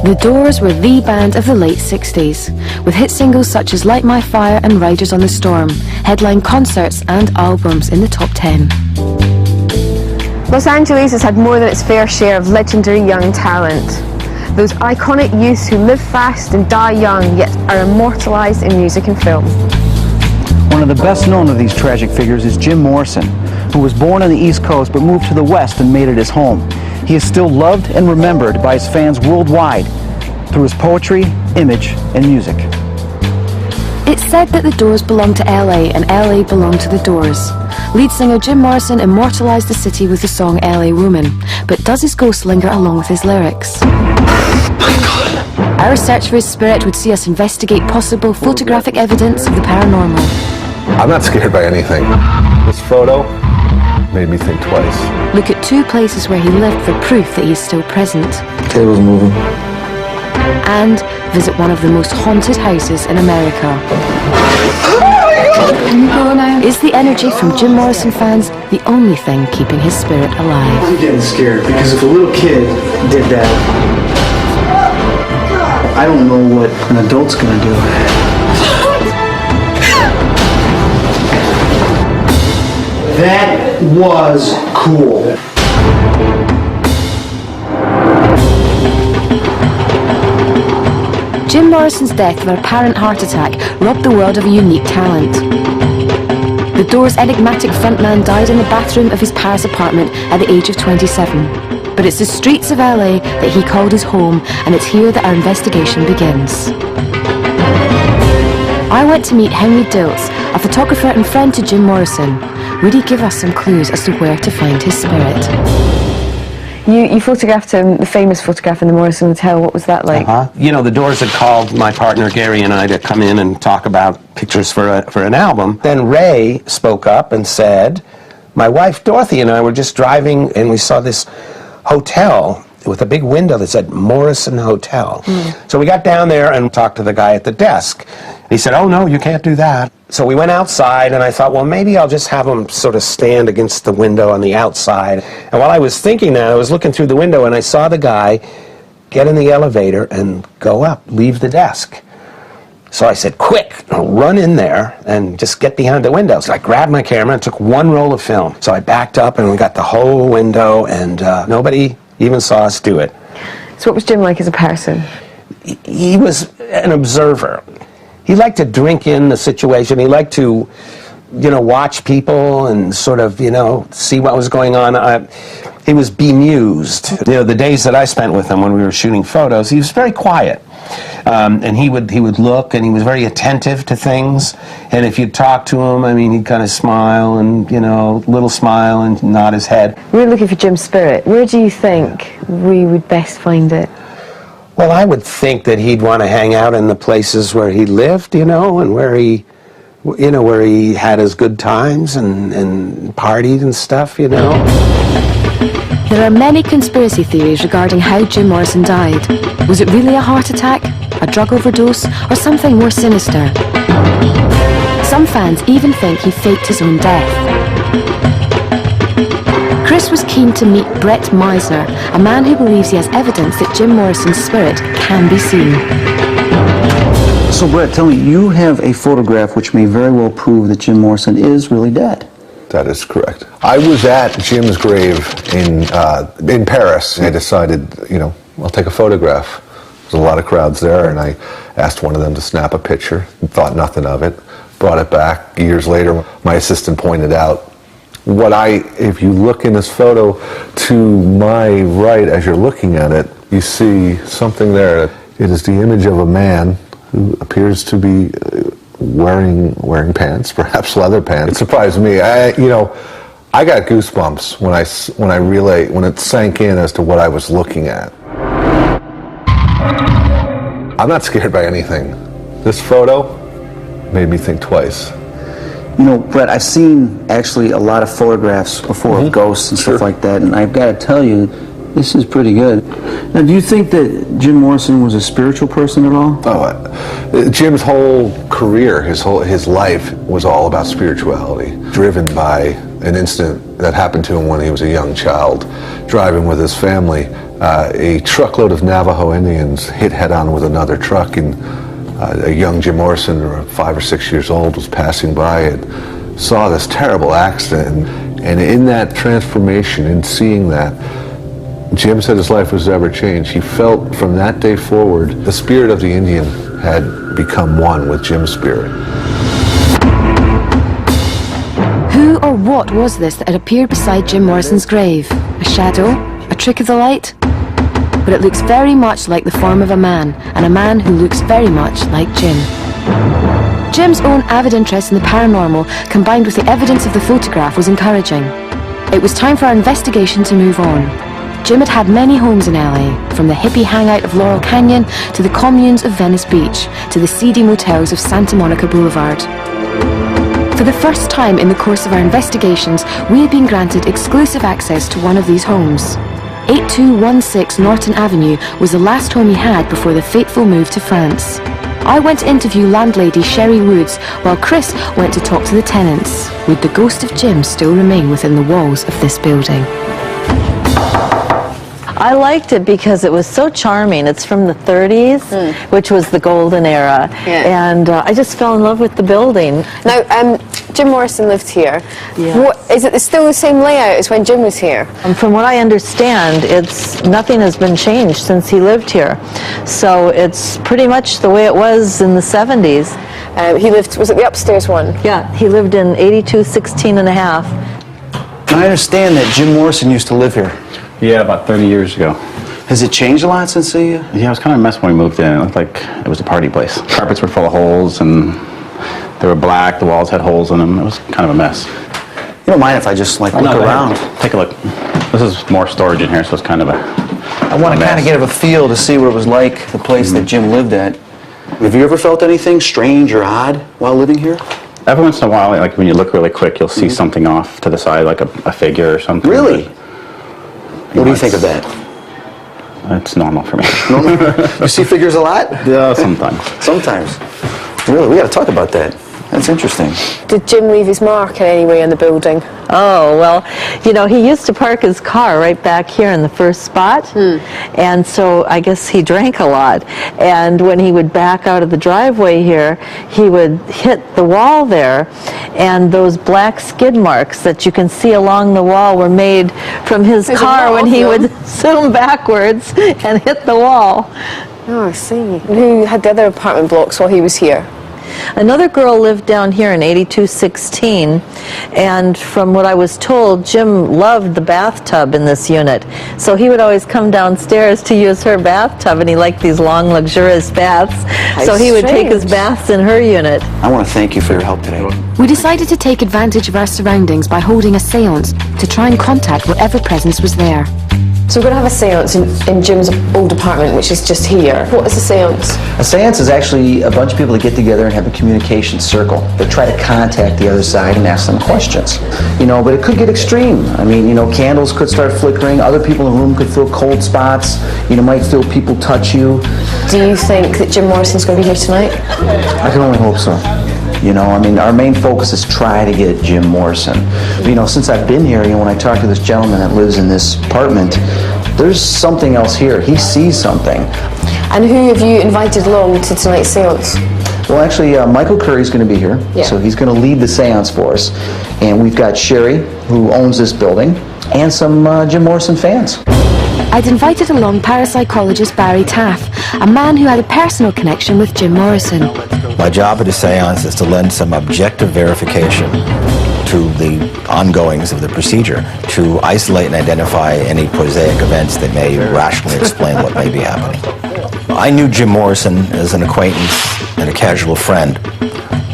The Doors were the band of the late 60s, with hit singles such as Light My Fire and Riders on the Storm, headline concerts and albums in the top 10. Los Angeles has had more than its fair share of legendary young talent. Those iconic youths who live fast and die young, yet are immortalized in music and film. One of the best known of these tragic figures is Jim Morrison, who was born on the East Coast but moved to the West and made it his home. He is still loved and remembered by his fans worldwide through his poetry, image, and music. It's said that the Doors belonged to LA and LA belonged to the Doors. Lead singer Jim Morrison immortalized the city with the song LA Woman, but does his ghost linger along with his lyrics? Our search for his spirit would see us investigate possible photographic evidence of the paranormal. I'm not scared by anything. This photo made me think twice. Look at two places where he lived for proof that he is still present. Table's moving. And visit one of the most haunted houses in America. Is the energy from Jim Morrison fans the only thing keeping his spirit alive? I'm getting scared because if a little kid did that, I don't know what an adult's gonna do. That was cool. Jim Morrison's death of an apparent heart attack robbed the world of a unique talent. The Doors' enigmatic frontman died in the bathroom of his Paris apartment at the age of 27. But it's the streets of LA that he called his home, and it's here that our investigation begins. I went to meet Henry Diltz, a photographer and friend to Jim Morrison. Would he give us some clues as to where to find his spirit? You photographed him, the famous photograph in the Morrison Hotel. What was that like? You know, the Doors had called my partner Gary and I to come in and talk about pictures for an album. Then Ray spoke up and said, my wife Dorothy and I were just driving and we saw this hotel with a big window that said Morrison Hotel. So we got down there and talked to the guy at the desk. He said, oh no, you can't do that. So we went outside and I thought, well, maybe I'll just have him sort of stand against the window on the outside. And while I was thinking that, I was looking through the window and I saw the guy get in the elevator and go up, leave the desk. So I said, quick, run in there and just get behind the window. So I grabbed my camera and took one roll of film. So I backed up and we got the whole window and nobody even saw us do it. So what was Jim like as a person? He was an observer. He liked to drink in the situation. He liked to, you know, watch people and sort of, you know, see what was going on. He was bemused. You know, the days that I spent with him when we were shooting photos, he was very quiet. And he would look, and he was very attentive to things. And if you'd talk to him, I mean, he'd kind of smile and, you know, little smile and nod his head. We're looking for Jim's spirit. Where do you think we would best find it? Well, I would think that he'd want to hang out in the places where he lived, you know, and where he, you know, where he had his good times and partied and stuff, you know. There are many conspiracy theories regarding how Jim Morrison died. Was it really a heart attack, a drug overdose, or something more sinister? Some fans even think he faked his own death. Chris was keen to meet Brett Meisner, a man who believes he has evidence that Jim Morrison's spirit can be seen. So Brett, tell me, you have a photograph which may very well prove that Jim Morrison is really dead. That is correct. I was at Jim's grave in Paris. I decided, you know, I'll take a photograph. There's a lot of crowds there, and I asked one of them to snap a picture. Thought nothing of it. Brought it back. Years later, my assistant pointed out, if you look in this photo to my right as you're looking at it, you see something there. It is the image of a man who appears to be wearing pants, perhaps leather pants. It surprised me. I got goosebumps when it sank in as to what I was looking at. I'm not scared by anything. This photo made me think twice. You know, Brett, I've seen actually a lot of photographs before of ghosts and stuff like that, and I've got to tell you, This is pretty good. Now, do you think that Jim Morrison was a spiritual person at all? Jim's whole career, his life was all about spirituality, driven by an incident that happened to him when he was a young child, driving with his family. A truckload of Navajo Indians hit head-on with another truck, and a young Jim Morrison, 5 or 6 years old, was passing by and saw this terrible accident. And in that transformation, in seeing that, Jim said his life was ever changed. He felt from that day forward, the spirit of the Indian had become one with Jim's spirit. Who or what was this that had appeared beside Jim Morrison's grave? A shadow? A trick of the light? But it looks very much like the form of a man, and a man who looks very much like Jim. Jim's own avid interest in the paranormal, combined with the evidence of the photograph, was encouraging. It was time for our investigation to move on. Jim had had many homes in LA, from the hippie hangout of Laurel Canyon to the communes of Venice Beach to the seedy motels of Santa Monica Boulevard. For the first time in the course of our investigations, we had been granted exclusive access to one of these homes. 8216 Norton Avenue was the last home he had before the fateful move to France. I went to interview landlady Sherry Woods, while Chris went to talk to the tenants. Would the ghost of Jim still remain within the walls of this building? I liked it because it was so charming. It's from the 30s, which was the golden era. Yeah. And I just fell in love with the building. Now, Jim Morrison lived here. Yes. Is it still the same layout as when Jim was here? From what I understand, nothing has been changed since he lived here. So it's pretty much the way it was in the 70s. He lived, was it the upstairs one? Yeah, he lived in 8216 and a half. I understand that Jim Morrison used to live here. Yeah, about 30 years ago. Has it changed a lot since he... Yeah, it was kind of a mess when we moved in. It looked like it was a party place. Carpets were full of holes, and they were black. The walls had holes in them. It was kind of a mess. You don't mind if I just, look No, go ahead. around? Take a look. This is more storage in here, so it's kind of a I want to kind mess. of get a feel to see what it was like, the place that Jim lived at. Have you ever felt anything strange or odd while living here? Every once in a while, like when you look really quick, you'll see something off to the side, like a figure or something. Really? But, What do you think of that? It's normal for me. You see figures a lot? Yeah, sometimes. Sometimes. Really? We got to talk about that. That's interesting. Did Jim leave his mark in any way on the building? Oh, well, you know, he used to park his car right back here in the first spot. And so I guess he drank a lot. And when he would back out of the driveway here, he would hit the wall there. And those black skid marks that you can see along the wall were made from his There's a car lot when of he them. would zoom backwards and hit the wall. Oh, I see. And who had the other apartment blocks while he was here? Another girl lived down here in 8216, and from what I was told, Jim loved the bathtub in this unit. So he would always come downstairs to use her bathtub, and he liked these long, luxurious baths. So he would take his strange. baths in her unit. I want to thank you for your help today. We decided to take advantage of our surroundings by holding a séance to try and contact whatever presence was there. So we're going to have a seance in Jim's old apartment, which is just here. What is a seance? A seance is actually a bunch of people that get together and have a communication circle. They try to contact the other side and ask them questions. But it could get extreme. I mean, candles could start flickering. Other people in the room could feel cold spots. You might feel people touch you. Do you think that Jim Morrison's going to be here tonight? I can only hope so. Our main focus is try to get Jim Morrison. Since I've been here, when I talk to this gentleman that lives in this apartment, there's something else here. He sees something. And who have you invited along to tonight's seance? Well, actually, Michael Curry's going to be here, Yeah. so he's going to lead the seance for us. And we've got Sherry, who owns this building, and some Jim Morrison fans. I'd invited along parapsychologist Barry Taff, a man who had a personal connection with Jim Morrison. My job at a seance is to lend some objective verification to the ongoings of the procedure, to isolate and identify any prosaic events that may rationally explain what may be happening. I knew Jim Morrison as an acquaintance and a casual friend.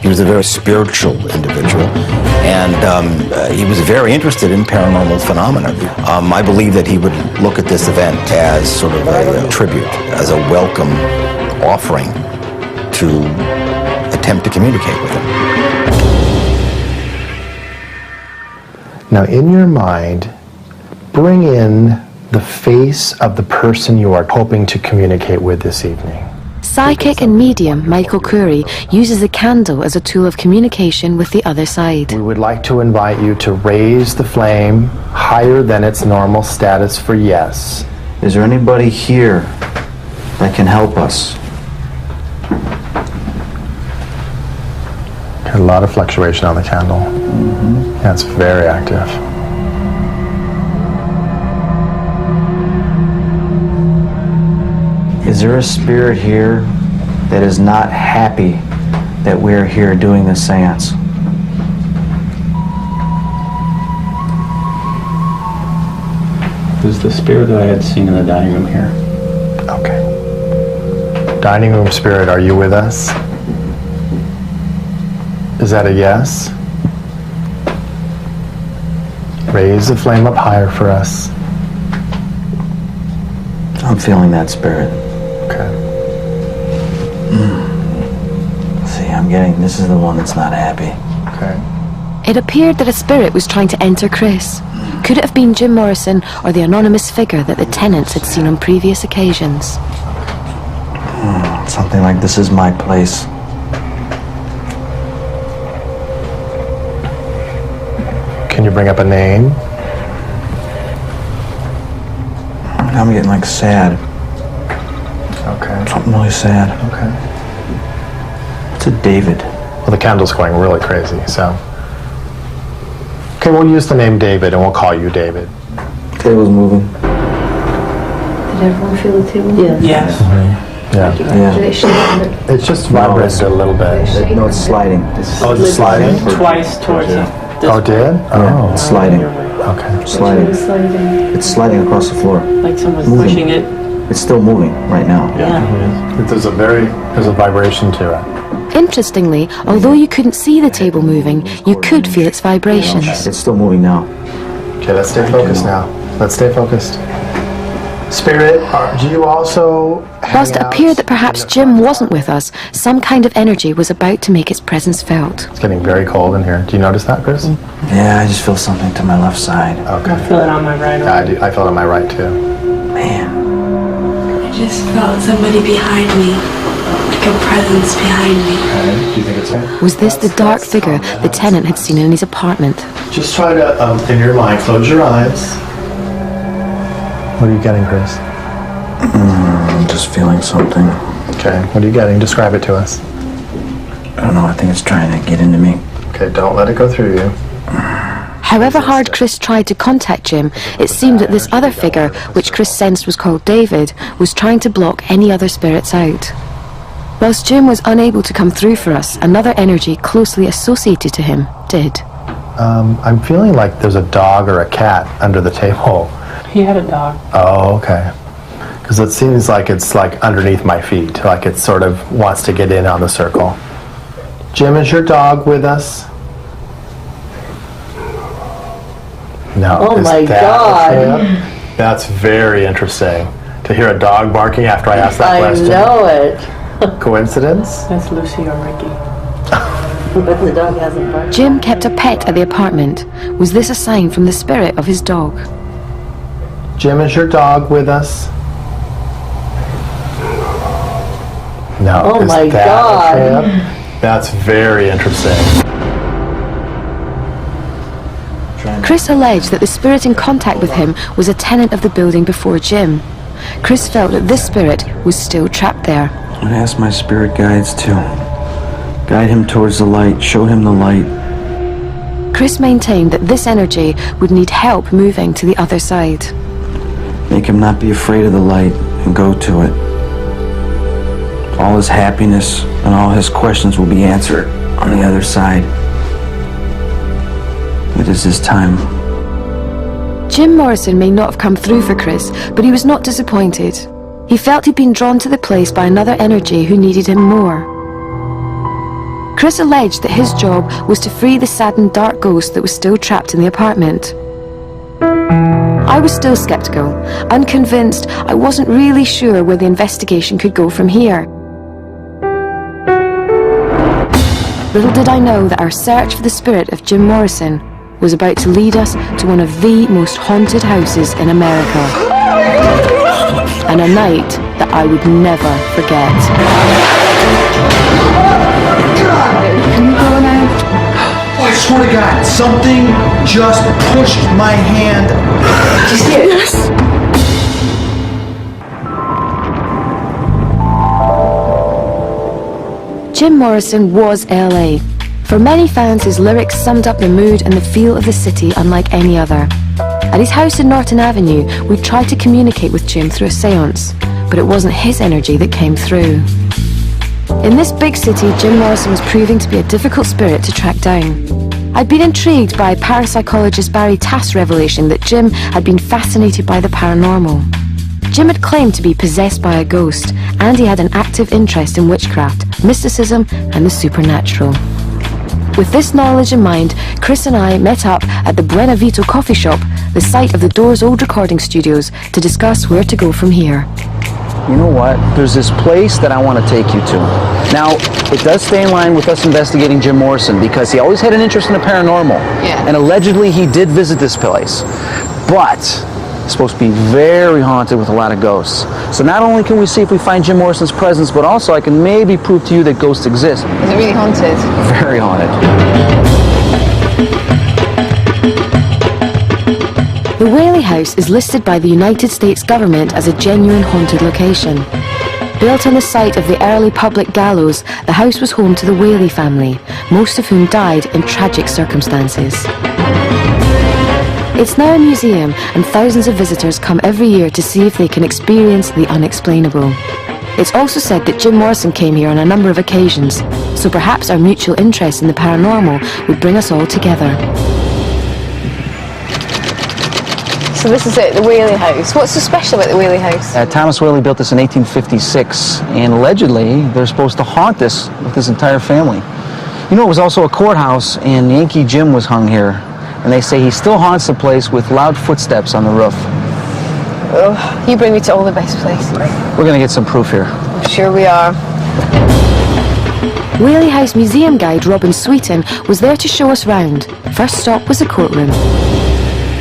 He was a very spiritual individual, and he was very interested in paranormal phenomena. I believe that he would look at this event as sort of a tribute, as a welcome offering to attempt to communicate with him. Now, in your mind, bring in the face of the person you are hoping to communicate with this evening. Psychic and medium Michael Curry uses a candle as a tool of communication with the other side. We would like to invite you to raise the flame higher than its normal status for yes. Is there anybody here that can help us? A lot of fluctuation on the candle. Yeah, it's very active. Is there a spirit here that is not happy that we're here doing this seance? This is the spirit that I had seen in the dining room here. Okay. Dining room spirit, are you with us? Is that a yes? Raise the flame up higher for us. I'm feeling that spirit. Okay. See, I'm getting, this is the one that's not happy. Okay. It appeared that a spirit was trying to enter Chris. Could it have been Jim Morrison or the anonymous figure that the tenants had seen on previous occasions? Something like, this is my place. Can you bring up a name? Now I'm getting like sad. Okay. Something really sad. Okay. It's a David. Well, the candle's going really crazy, so. Okay, we'll use the name David and we'll call you David. Table's moving. Did everyone feel the table? Yes. Yeah. Yeah. It's just vibrated a little bit. No, it's sliding. Oh, is it sliding? Twice towards it. Oh, it did? Yeah, Oh, it's sliding. okay. Sliding. It's sliding across the floor. Like someone's Moving. pushing it. It's still moving right now. Yeah. There's a vibration to it. Interestingly, although you couldn't see the table moving, you could feel its vibrations. It's still moving now. Okay, let's stay focused now. Let's stay focused. Spirit, do you also hang Whilst it out appeared that perhaps in the Jim front? wasn't with us, some kind of energy was about to make its presence felt. It's getting very cold in here. Do you notice that, Chris? Yeah, I just feel something to my left side. Okay. I feel it on my right Yeah, arm. I do. I feel it on my right too. Man. I just felt somebody behind me, like a presence behind me. Okay. Do you think it's him? Was this the dark figure the tenant had seen in his apartment? Just try to, in your mind, close your eyes. What are you getting, Chris? I'm just feeling something. Okay. What are you getting? Describe it to us. I don't know, I think it's trying to get into me. Okay, don't let it go through you. However hard Chris tried to contact Jim, it seemed that this other figure, which Chris sensed was called David, was trying to block any other spirits out. Whilst Jim was unable to come through for us, another energy closely associated to him did. I'm feeling like there's a dog or a cat under the table. He had a dog. Oh, okay. Because it seems like it's like underneath my feet, like it sort of wants to get in on the circle. Jim, is your dog with us? No. Oh Is my that God. a trip? That's very interesting. To hear a dog barking after I asked that question. know it. Coincidence? That's Lucy or Ricky. But the dog hasn't barked. Jim kept a pet at the apartment. Was this a sign from the spirit of his dog? Jim, is your dog with us? No. Oh Is my that a God. trip? That's very interesting. Chris alleged that the spirit in contact with him was a tenant of the building before Jim. Chris felt that this spirit was still trapped there. I'm gonna ask my spirit guides to guide him towards the light, show him the light. Chris maintained that this energy would need help moving to the other side. Make him not be afraid of the light and go to it. All his happiness and all his questions will be answered on the other side. It is his time. Jim Morrison may not have come through for Chris, but he was not disappointed. He felt he'd been drawn to the place by another energy who needed him more. Chris alleged that his job was to free the saddened dark ghost that was still trapped in the apartment. I was still skeptical, unconvinced. I wasn't really sure where the investigation could go from here. Little did I know that our search for the spirit of Jim Morrison was about to lead us to one of the most haunted houses in America. And a night that I would never forget. Can you go now? I swear to God, something just pushed my hand. Did you see it? Yes. Jim Morrison was LA. For many fans, his lyrics summed up the mood and the feel of the city unlike any other. At his house in Norton Avenue, we tried to communicate with Jim through a seance, but it wasn't his energy that came through. In this big city, Jim Morrison was proving to be a difficult spirit to track down. I'd been intrigued by parapsychologist Barry Tass' revelation that Jim had been fascinated by the paranormal. Jim had claimed to be possessed by a ghost, and he had an active interest in witchcraft, mysticism, and the supernatural. With this knowledge in mind, Chris and I met up at the Buena Vito coffee shop, the site of the Doors' old recording studios, to discuss where to go from here. You know what? There's this place that I want to take you to. Now, it does stay in line with us investigating Jim Morrison because he always had an interest in the paranormal. Yeah. And allegedly he did visit this place. But it's supposed to be very haunted with a lot of ghosts. So not only can we see if we find Jim Morrison's presence, but also I can maybe prove to you that ghosts exist. Is it really haunted? Very haunted. The Whaley House is listed by the United States government as a genuine haunted location. Built on the site of the early public gallows, the house was home to the Whaley family, most of whom died in tragic circumstances. It's now a museum, and thousands of visitors come every year to see if they can experience the unexplainable. It's also said that Jim Morrison came here on a number of occasions, so perhaps our mutual interest in the paranormal would bring us all together. So this is it, the Whaley House. What's so special about the Whaley House? Thomas Whaley built this in 1856, and allegedly they're supposed to haunt this with his entire family. You know, it was also a courthouse, and Yankee Jim was hung here, and they say he still haunts the place with loud footsteps on the roof. Oh, you bring me to all the best places. We're going to get some proof here. I'm sure we are. Whaley House museum guide Robin Sweeten was there to show us round. First stop was the courtroom.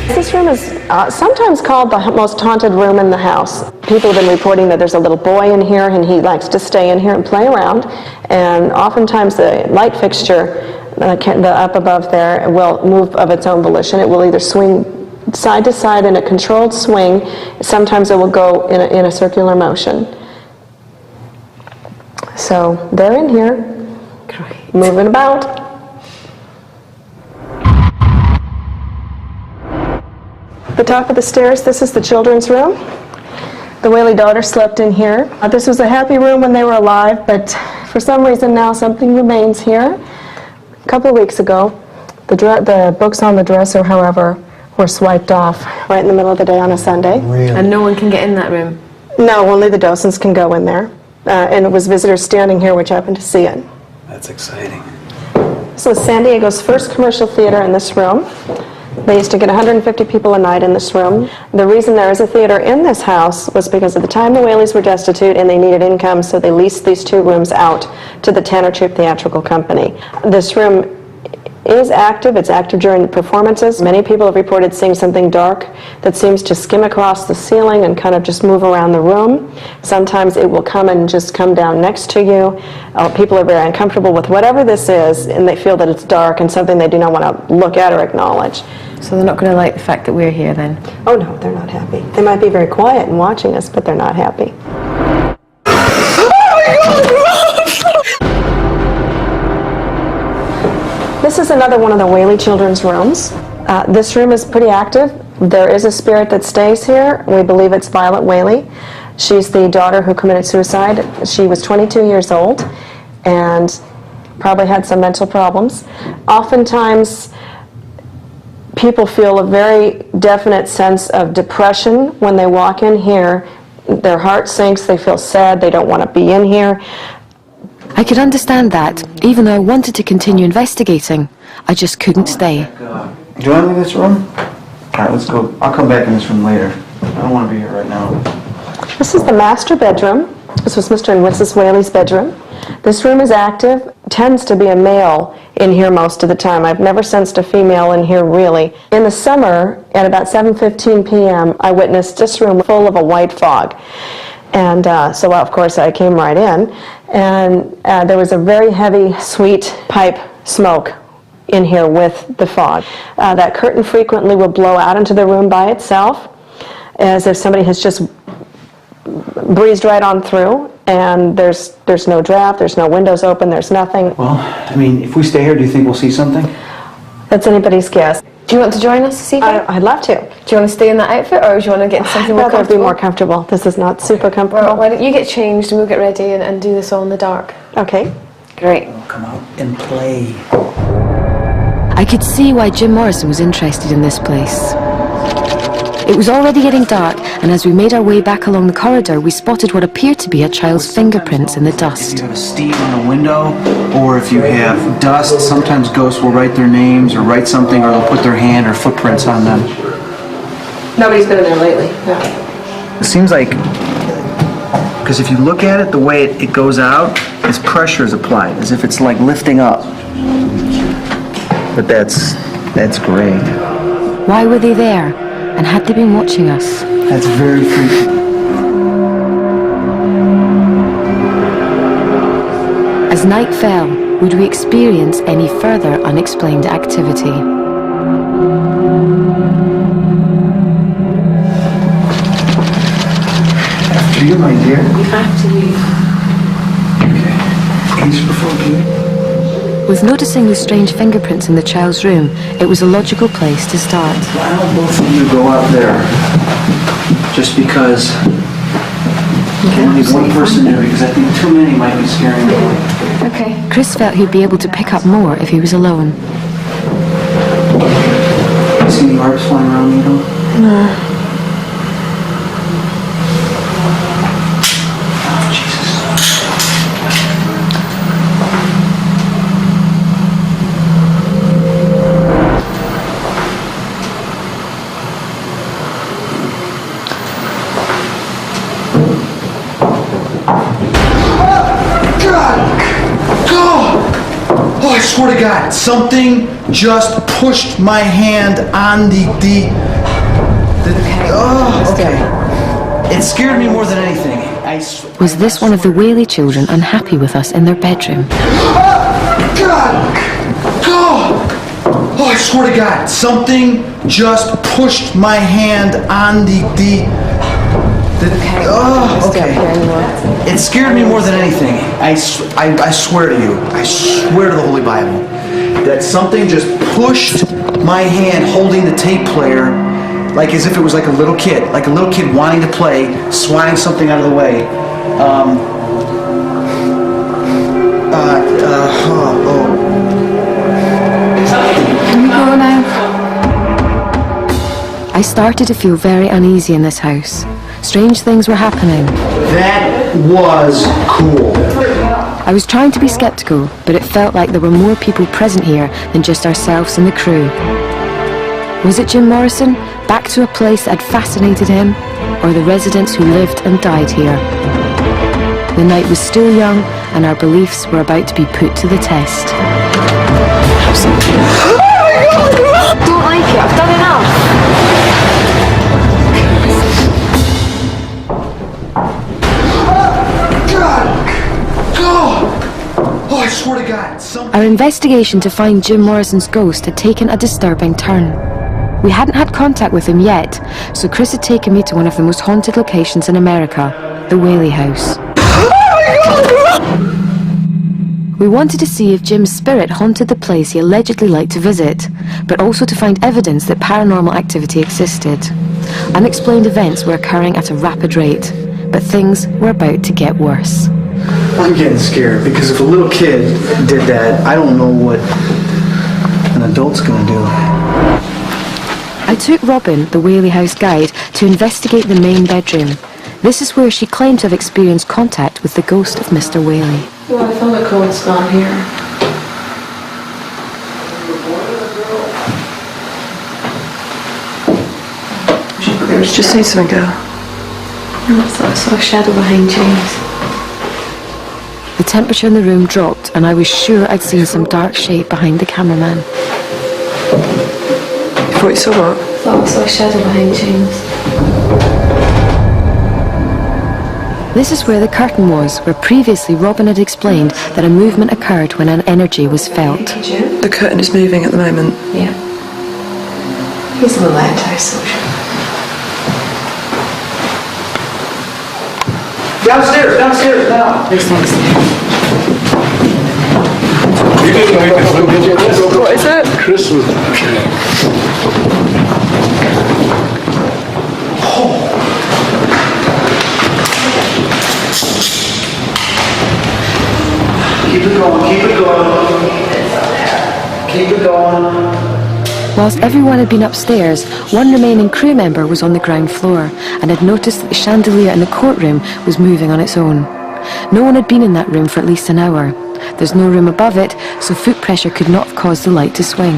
This room is sometimes called the most haunted room in the house. People have been reporting that there's a little boy in here and he likes to stay in here and play around. And oftentimes the light fixture, the up above there, will move of its own volition. It will either swing side to side in a controlled swing. Sometimes it will go in a circular motion. So they're in here, moving about. The top of the stairs, this is the children's room. The Whaley daughter slept in here. This was a happy room when they were alive, but for some reason now something remains here. A couple of weeks ago, the books on the dresser, however, were swiped off right in the middle of the day on a Sunday. Really? And no one can get in that room? No, only the Dawsons can go in there. And it was visitors standing here which happened to see it. That's exciting. So San Diego's first commercial theater in this room. They used to get 150 people a night in this room. The reason there is a theater in this house was because at the time the Whaleys were destitute and they needed income, so they leased these two rooms out to the Tanner Troupe Theatrical Company. This room is active. It's active during the performances. Many people have reported seeing something dark that seems to skim across the ceiling and kind of just move around the room. Sometimes it will come and just come down next to you. People are very uncomfortable with whatever this is, and they feel that it's dark and something they do not want to look at or acknowledge. So they're not going to like the fact that we're here then? Oh no, they're not happy. They might be very quiet and watching us, but they're not happy. This is another one of the Whaley children's rooms. This room is pretty active. There is a spirit that stays here. We believe it's Violet Whaley. She's the daughter who committed suicide. She was 22 years old and probably had some mental problems. Oftentimes, people feel a very definite sense of depression when they walk in here. Their heart sinks, they feel sad, they don't want to be in here. I could understand that, even though I wanted to continue investigating. I just couldn't stay. Do you want to leave this room? All right, let's go. I'll come back in this room later. I don't want to be here right now. This is the master bedroom. This was Mr. and Mrs. Whaley's bedroom. This room is active, tends to be a male in here most of the time. I've never sensed a female in here really. In the summer, at about 7:15 p.m., I witnessed this room full of a white fog. And so, of course, I came right in, and there was a very heavy, sweet pipe smoke in here with the fog. That curtain frequently will blow out into the room by itself, as if somebody has just breezed right on through, and there's no draft, there's no windows open, there's nothing. Well, I mean, if we stay here, do you think we'll see something? That's anybody's guess. Do you want to join us this evening? I'd love to. Do you want to stay in that outfit, or do you want to get into something more I'd rather be comfortable? more comfortable. This is not super comfortable. Well, why don't you get changed and we'll get ready and do this all in the dark. Okay. Great. Come out and play. I could see why Jim Morrison was interested in this place. It was already getting dark, and as we made our way back along the corridor, we spotted what appeared to be a child's fingerprints in the If dust. you have a stain on a window, or if you have dust, sometimes ghosts will write their names or write something, or they'll put their hand or footprints on them. Nobody's been in there lately. No. It seems like, because if you look at it, the way it goes out, its pressure is applied, as if it's like lifting up. But that's great. Why were they there? And had they been watching us? That's very freaky. As night fell, would we experience any further unexplained activity? After you, my dear. After you. Okay. Inch before you. With noticing the strange fingerprints in the child's room, it was a logical place to start. Why don't both of you go out there? Just because only one person there, because I think too many might be scaring me away. Okay. Chris felt he'd be able to pick up more if he was alone. See any barbs flying around, you know? No. Oh, I swear to God, something just pushed my hand on okay. It scared me more than anything. Was this one of the Whaley children unhappy with us in their bedroom? God! Oh, I swear to God, something just pushed my hand on okay. It scared me more than anything. I swear to you, I swear to the Holy Bible, that something just pushed my hand holding the tape player, like as if it was like a little kid wanting to play, swatting something out of the way. Can we go now? I started to feel very uneasy in this house. Strange things were happening. That was cool. I was trying to be skeptical, but it felt like there were more people present here than just ourselves and the crew. Was it Jim Morrison, back to a place that had fascinated him, or the residents who lived and died here? The night was still young, and our beliefs were about to be put to the test. Don't like it. I've done enough. Oh, I swear to God, Our investigation to find Jim Morrison's ghost had taken a disturbing turn. We hadn't had contact with him yet, so Chris had taken me to one of the most haunted locations in America, the Whaley House. We wanted to see if Jim's spirit haunted the place he allegedly liked to visit, but also to find evidence that paranormal activity existed. Unexplained events were occurring at a rapid rate, but things were about to get worse. I'm getting scared, because if a little kid did that, I don't know what an adult's gonna do. I took Robin, the Whaley House guide, to investigate the main bedroom. This is where she claimed to have experienced contact with the ghost of Mr. Whaley. Well, I thought the code's gone here. There was just a second ago. I thought I saw a shadow behind James. The temperature in the room dropped, and I was sure I'd seen some dark shape behind the cameraman. You thought you saw what? I thought I saw a shadow behind James. This is where the curtain was, where previously Robin had explained that a movement occurred when an energy was felt. The curtain is moving at the moment. Yeah. He's a little antisocial. Downstairs now. There's next What is it? Christmas. Keep it going, keep it going. Keep it going. Whilst everyone had been upstairs, one remaining crew member was on the ground floor and had noticed that the chandelier in the courtroom was moving on its own. No one had been in that room for at least an hour. There's no room above it, so foot pressure could not have caused the light to swing.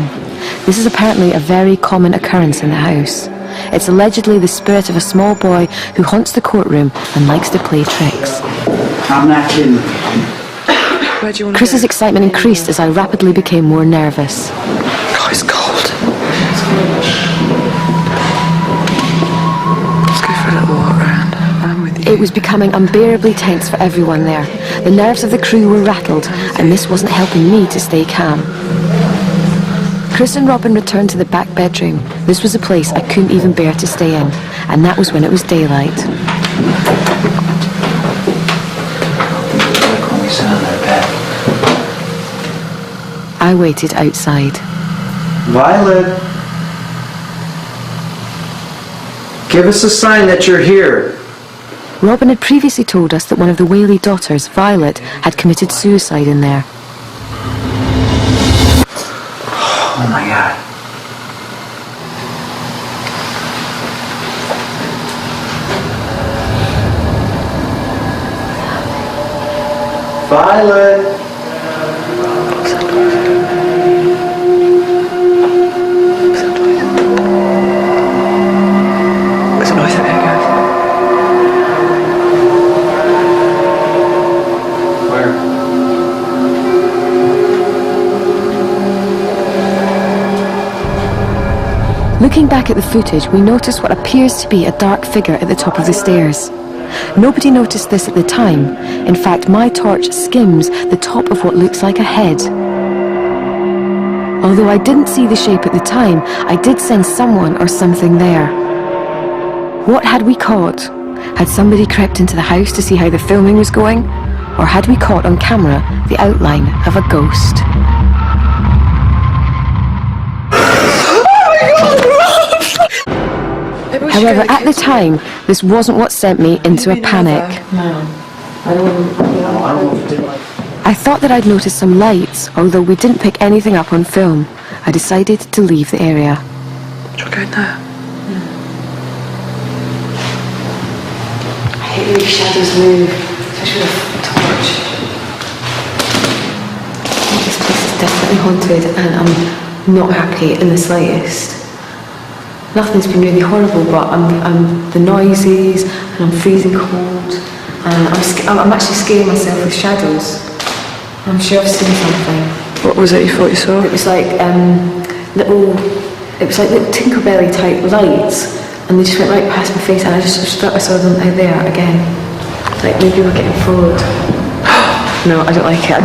This is apparently a very common occurrence in the house. It's allegedly the spirit of a small boy who haunts the courtroom and likes to play tricks. I'm not kidding. Where do you want to Chris's go? excitement increased as I rapidly became more nervous. God, it's cold. Let's go for a little walk around. I'm with you. It was becoming unbearably tense for everyone there. The nerves of the crew were rattled, and this wasn't helping me to stay calm. Chris and Robin returned to the back bedroom. This was a place I couldn't even bear to stay in, and that was when it was daylight. I waited outside. Violet, give us a sign that you're here. Robin had previously told us that one of the Whaley daughters, Violet, had committed suicide in there. Oh my God. Violet. There's a noise out here, guys. Looking back at the footage, we notice what appears to be a dark figure at the top of the stairs. Nobody noticed this at the time. In fact, my torch skims the top of what looks like a head. Although I didn't see the shape at the time, I did sense someone or something there. What had we caught? Had somebody crept into the house to see how the filming was going? Or had we caught on camera the outline of a ghost? However, at the time, this wasn't what sent me into a panic. I thought that I'd noticed some lights, although we didn't pick anything up on film. I decided to leave the area. Should we go in there? I hate when these shadows move, especially with a torch. I think this place is definitely haunted, and I'm not happy in the slightest. Nothing's been really horrible, but I'm the noises, and I'm freezing cold, and I'm actually scaring myself with shadows. I'm sure I've seen something. What was it you thought you saw? It was like little Tinkerbell type lights, and they just went right past my face, and I just thought I saw them out there again. Like maybe we're getting followed. No, I don't like it. I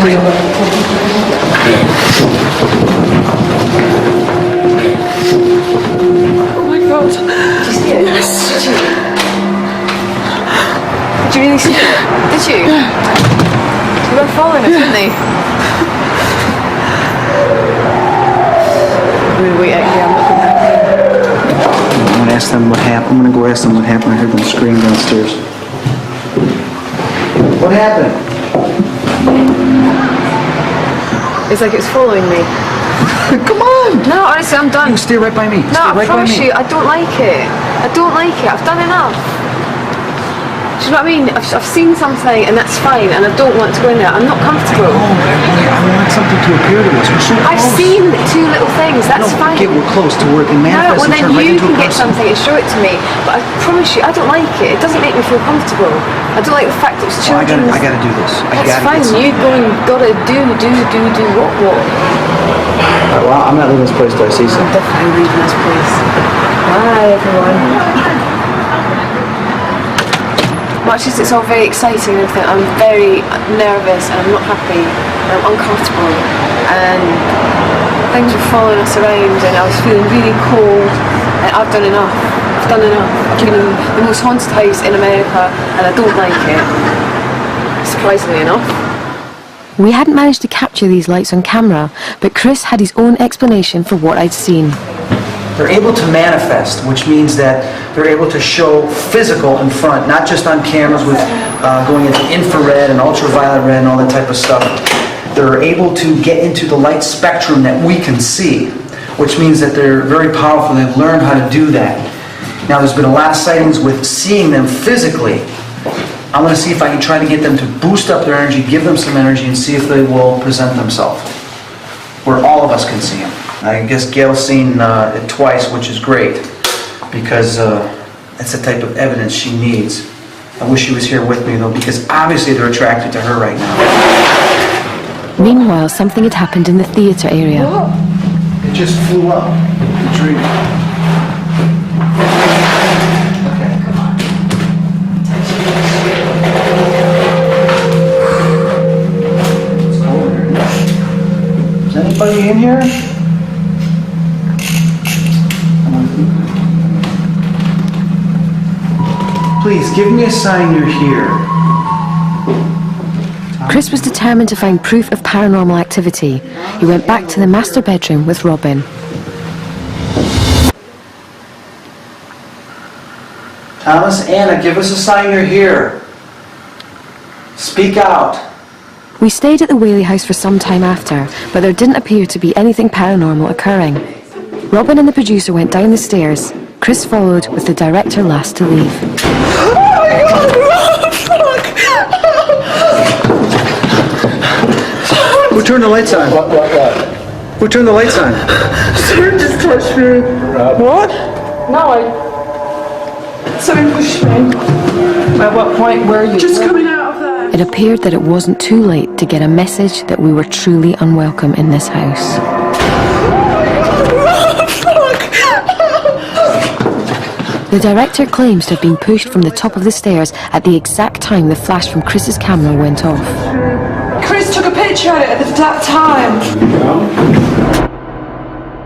Oh my God. Did you see it? Yes. Did you really see it? Did you? They were following us, weren't they? Wait, yeah, I'm not going to. I'm gonna ask them what happened. I'm gonna go ask them what happened. I heard them scream downstairs. What happened? It's like it's following me. Come on! No, honestly, I'm done. You stay right by me. No, Stay I right by promise me. you, I don't like it. I don't like it. I've done enough. Do you know what I mean? I've seen something and that's fine, and I don't want to go in there. I'm not comfortable. I want something to appear to us. We're so close. I've seen two little things. That's fine. We're close to where it can No, manifest well and then turn right you into can a get person. something and show it to me. But I promise you, I don't like it. It doesn't make me feel comfortable. I don't like the fact that it's Well, children. I gotta do this. That's fine. You go and gotta do what. Alright, well, I'm not leaving this place till I see I'm something. definitely leaving this place. Bye, everyone. Much as it's all very exciting and everything, I'm very nervous and I'm not happy and I'm uncomfortable and things were following us around and I was feeling really cold and I've done enough. I've done enough. I've been in the most haunted house in America and I don't like it. Surprisingly enough. We hadn't managed to capture these lights on camera, but Chris had his own explanation for what I'd seen. They're able to manifest, which means that they're able to show physical in front, not just on cameras with going into infrared and ultraviolet red and all that type of stuff. They're able to get into the light spectrum that we can see, which means that they're very powerful. They've learned how to do that. Now, there's been a lot of sightings with seeing them physically. I'm going to see if I can try to get them to boost up their energy, give them some energy, and see if they will present themselves, where all of us can see them. I guess Gail's seen it twice, which is great, because that's the type of evidence she needs. I wish she was here with me, though, because obviously they're attracted to her right now. Meanwhile, something had happened in the theatre area. It just flew up. The tree. Is anybody in here? Please, give me a sign you're here. Chris was determined to find proof of paranormal activity. He went back to the master bedroom with Robin. Thomas, Anna, give us a sign you're here. Speak out. We stayed at the Whaley house for some time after, but there didn't appear to be anything paranormal occurring. Robin and the producer went down the stairs. Chris followed, with the director last to leave. Oh my God! Fuck! Who turned the lights on? What? Who turned the lights on? Someone just touched me. What? No, someone pushed me. At what point were you? Just coming out of there. It appeared that it wasn't too late to get a message that we were truly unwelcome in this house. The director claims to have been pushed from the top of the stairs at the exact time the flash from Chris's camera went off. Chris took a picture of it at that time.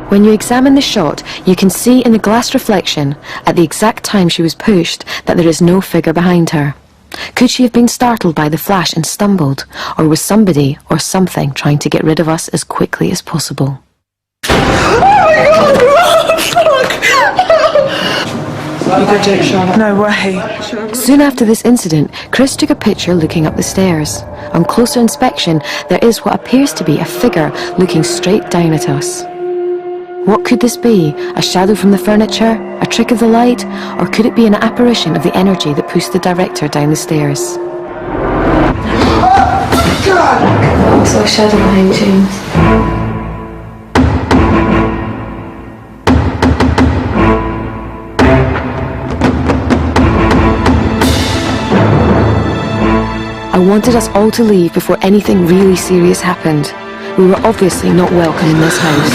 When you examine the shot, you can see in the glass reflection, at the exact time she was pushed, that there is no figure behind her. Could she have been startled by the flash and stumbled, or was somebody or something trying to get rid of us as quickly as possible? Oh my God! Fuck! You go take a shot. No way. Soon after this incident, Chris took a picture looking up the stairs. On closer inspection, there is what appears to be a figure looking straight down at us. What could this be? A shadow from the furniture? A trick of the light? Or could it be an apparition of the energy that pushed the director down the stairs? I saw a shadow behind James. I wanted us all to leave before anything really serious happened. We were obviously not welcome in this house.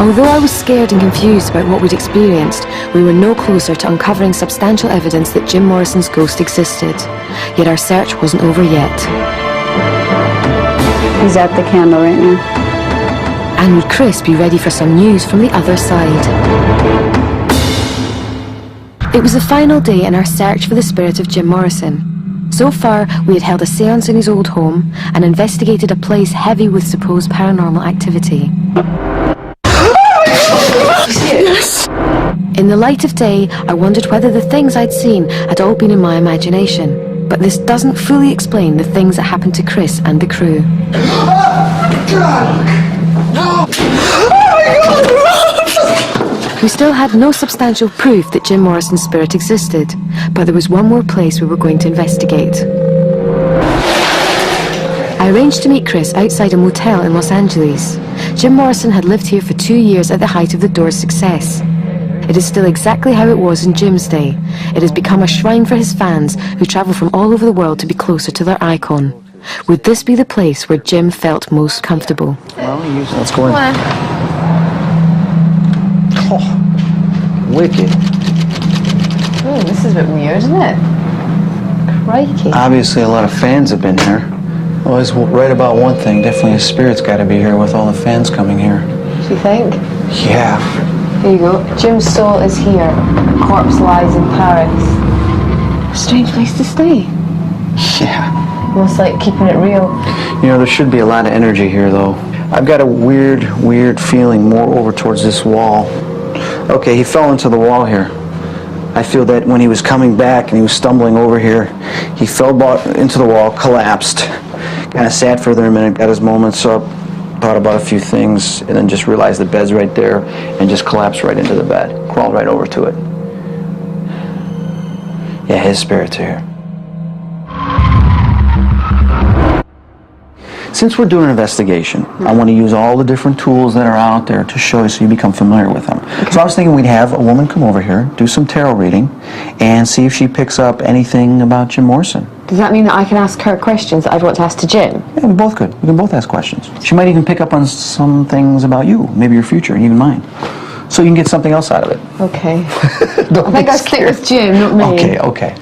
Although I was scared and confused about what we'd experienced, we were no closer to uncovering substantial evidence that Jim Morrison's ghost existed. Yet our search wasn't over yet. He's at the candle right now. And would Chris be ready for some news from the other side? It was the final day in our search for the spirit of Jim Morrison. So far, we had held a séance in his old home and investigated a place heavy with supposed paranormal activity. Yes. In the light of day, I wondered whether the things I'd seen had all been in my imagination. But this doesn't fully explain the things that happened to Chris and the crew. We still had no substantial proof that Jim Morrison's spirit existed, but there was one more place we were going to investigate. I arranged to meet Chris outside a motel in Los Angeles. Jim Morrison had lived here for 2 years at the height of the Doors' success. It is still exactly how it was in Jim's day. It has become a shrine for his fans who travel from all over the world to be closer to their icon. Would this be the place where Jim felt most comfortable? Well, let's go in. Oh, wicked. Oh, this is a bit weird, isn't it? Crikey. Obviously, a lot of fans have been here. Well, he's right about one thing. Definitely his spirit's got to be here with all the fans coming here. Do you think? Yeah. Here you go. Jim's soul is here. Corpse lies in Paris. Strange place to stay. Yeah. Almost like keeping it real. You know, there should be a lot of energy here, though. I've got a weird feeling more over towards this wall. Okay, he fell into the wall here. I feel that when he was coming back and he was stumbling over here, he fell into the wall, collapsed, kind of sat for there a minute, got his moments up, thought about a few things, and then just realized the bed's right there and just collapsed right into the bed, crawled right over to it. Yeah, his spirit's here. Since we're doing an investigation, I want to use all the different tools that are out there to show you so you become familiar with them. Okay. So I was thinking we'd have a woman come over here, do some tarot reading, and see if she picks up anything about Jim Morrison. Does that mean that I can ask her questions that I'd want to ask to Jim? Yeah, we both could. We can both ask questions. She might even pick up on some things about you, maybe your future, and even mine. So you can get something else out of it. Okay. I think I'll stick with Jim, not me. Okay.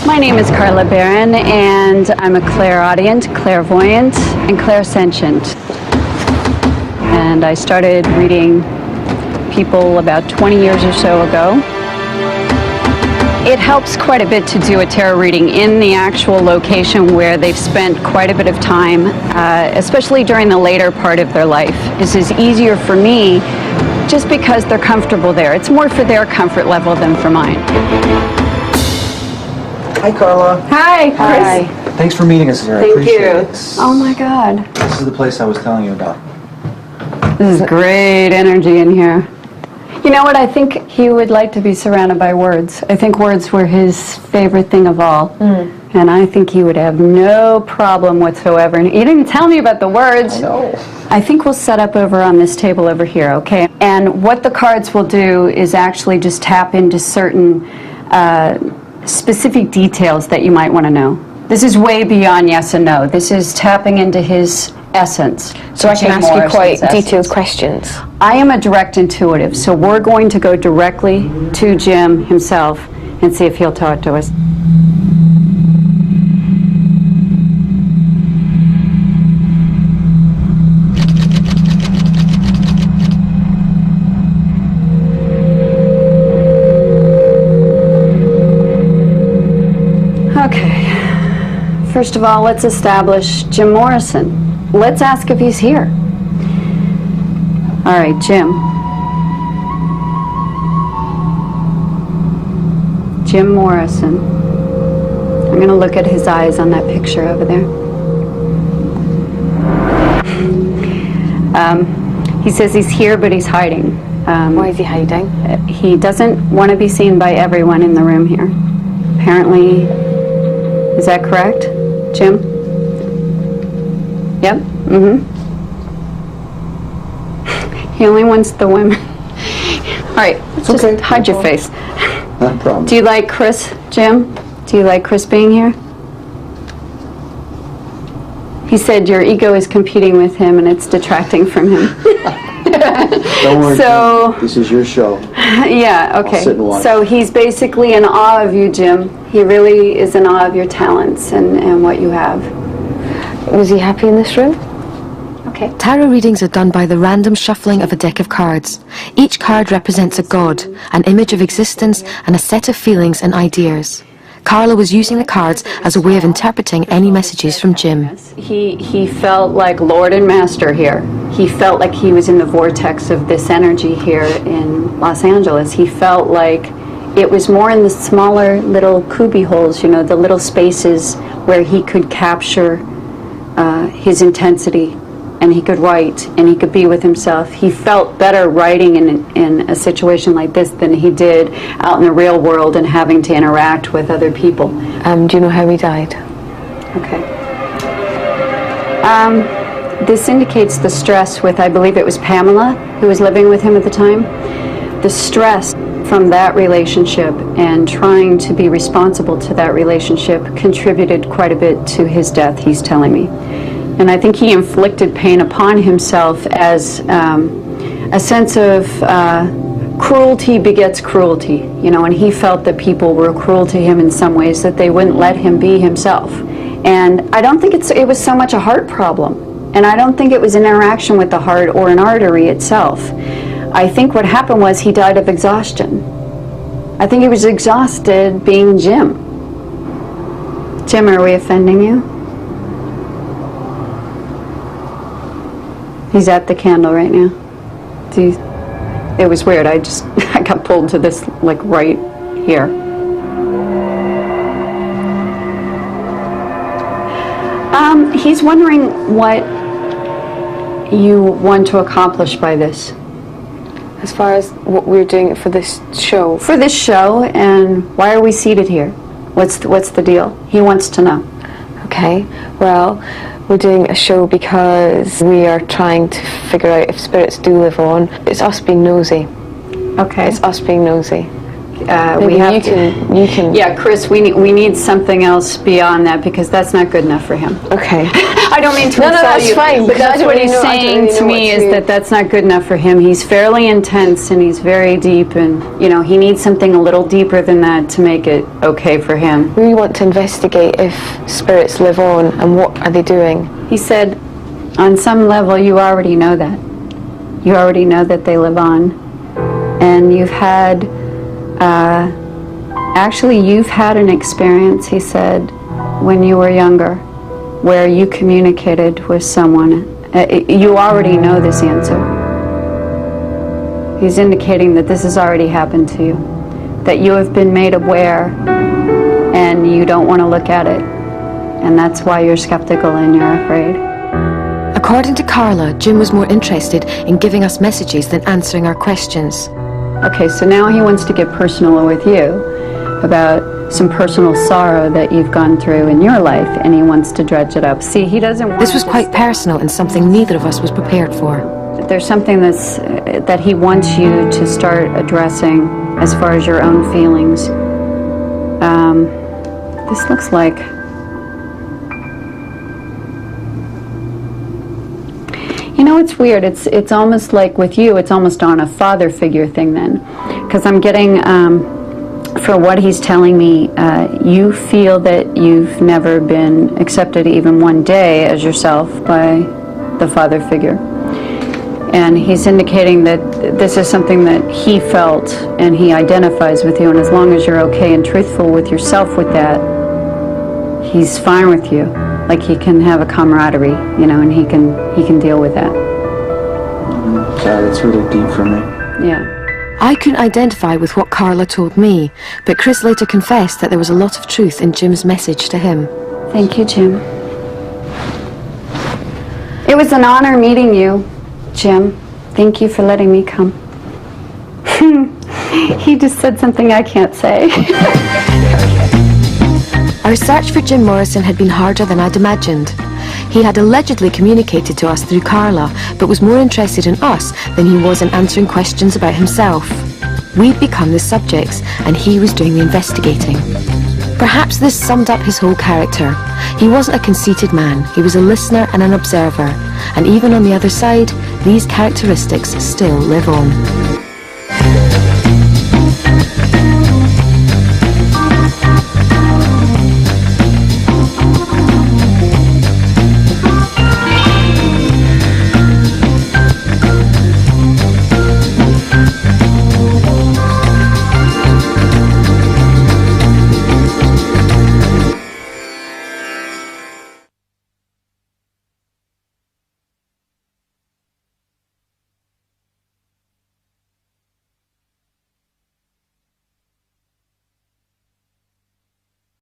My name is Carla Barron, and I'm a clairaudient, clairvoyant, and clairsentient. And I started reading people about 20 years or so ago. It helps quite a bit to do a tarot reading in the actual location where they've spent quite a bit of time, especially during the later part of their life. This is easier for me just because they're comfortable there. It's more for their comfort level than for mine. Hi, Carla. Hi, Chris. Hi. Thanks for meeting us here. I appreciate it. Oh my God. This is the place I was telling you about. This is great energy in here. You know what? I think he would like to be surrounded by words. I think words were his favorite thing of all. And I think he would have no problem whatsoever. And you didn't tell me about the words. I know. I think we'll set up over on this table over here, okay? And what the cards will do is actually just tap into certain specific details that you might want to know. This is way beyond yes and no. This is tapping into his essence. So I can ask you quite detailed questions. I am a direct intuitive, so we're going to go directly to Jim himself and see if he'll talk to us. Okay, first of all, let's establish Jim Morrison. Let's ask if he's here. All right, Jim. Jim Morrison. I'm going to look at his eyes on that picture over there. He says he's here, but he's hiding. Why is he hiding? He doesn't want to be seen by everyone in the room here. Apparently, is that correct, Jim? Yep. He only wants the women. All right, let's just hide your face. Not a problem. Do you like Chris, Jim? Do you like Chris being here? He said your ego is competing with him and it's detracting from him. Don't worry, So, Jim. This is your show. yeah, okay. I'll sit and watch. So he's basically in awe of you, Jim. He really is in awe of your talents and what you have. Was he happy in this room? Okay. Tarot readings are done by the random shuffling of a deck of cards. Each card represents a god, an image of existence, and a set of feelings and ideas. Carla was using the cards as a way of interpreting any messages from Jim. He felt like Lord and Master here. He felt like he was in the vortex of this energy here in Los Angeles. He felt like it was more in the smaller little cubby holes, you know, the little spaces where he could capture his intensity and he could write, and he could be with himself. He felt better writing in a situation like this than he did out in the real world and having to interact with other people. Do you know how he died? Okay. This indicates the stress with, I believe it was Pamela, who was living with him at the time. The stress from that relationship and trying to be responsible to that relationship contributed quite a bit to his death, he's telling me. And I think he inflicted pain upon himself as a sense of cruelty begets cruelty, you know, and he felt that people were cruel to him in some ways, that they wouldn't let him be himself. And I don't think it was so much a heart problem, and I don't think it was an interaction with the heart or an artery itself. I think what happened was he died of exhaustion. I think he was exhausted being Jim. Jim, are we offending you? He's at the candle right now. It was weird. I got pulled to this, like, right here. He's wondering what you want to accomplish by this. As far as what we're doing for this show? For this show, and why are we seated here? What's the deal? He wants to know. Okay, well, we're doing a show because we are trying to figure out if spirits do live on. It's us being nosy. Okay. It's us being nosy. We have you can. Yeah, Chris, we need something else beyond that, because that's not good enough for him. Okay. I don't mean to No, insult that's you, fine, but that's what he's saying to me, is that that's not good enough for him. He's fairly intense and he's very deep, and you know, he needs something a little deeper than that to make it okay for him. We want to investigate if spirits live on and what are they doing. He said, on some level, you already know that. You already know that they live on, and you've had. Actually, you've had an experience, he said, when you were younger, where you communicated with someone. You already know this answer. He's indicating that this has already happened to you, that you have been made aware and you don't want to look at it, and that's why you're skeptical and you're afraid. According to Carla, Jim was more interested in giving us messages than answering our questions. Okay, so now he wants to get personal with you about some personal sorrow that you've gone through in your life, and he wants to dredge it up. See, he doesn't want This was quite personal and something neither of us was prepared for. There's something that he wants you to start addressing as far as your own feelings. This looks like... You know, it's weird. It's almost like with you, it's almost on a father figure thing then. Because I'm getting, for what he's telling me, you feel that you've never been accepted even one day as yourself by the father figure. And he's indicating that this is something that he felt and he identifies with you, and as long as you're okay and truthful with yourself with that, he's fine with you. Like he can have a camaraderie, you know, and he can deal with that. Yeah, that's really deep for me. Yeah. I couldn't identify with what Carla told me, but Chris later confessed that there was a lot of truth in Jim's message to him. Thank you, Jim. It was an honor meeting you, Jim. Thank you for letting me come. He just said something I can't say. Our search for Jim Morrison had been harder than I'd imagined. He had allegedly communicated to us through Carla, but was more interested in us than he was in answering questions about himself. We'd become the subjects, and he was doing the investigating. Perhaps this summed up his whole character. He wasn't a conceited man, he was a listener and an observer, and even on the other side, these characteristics still live on.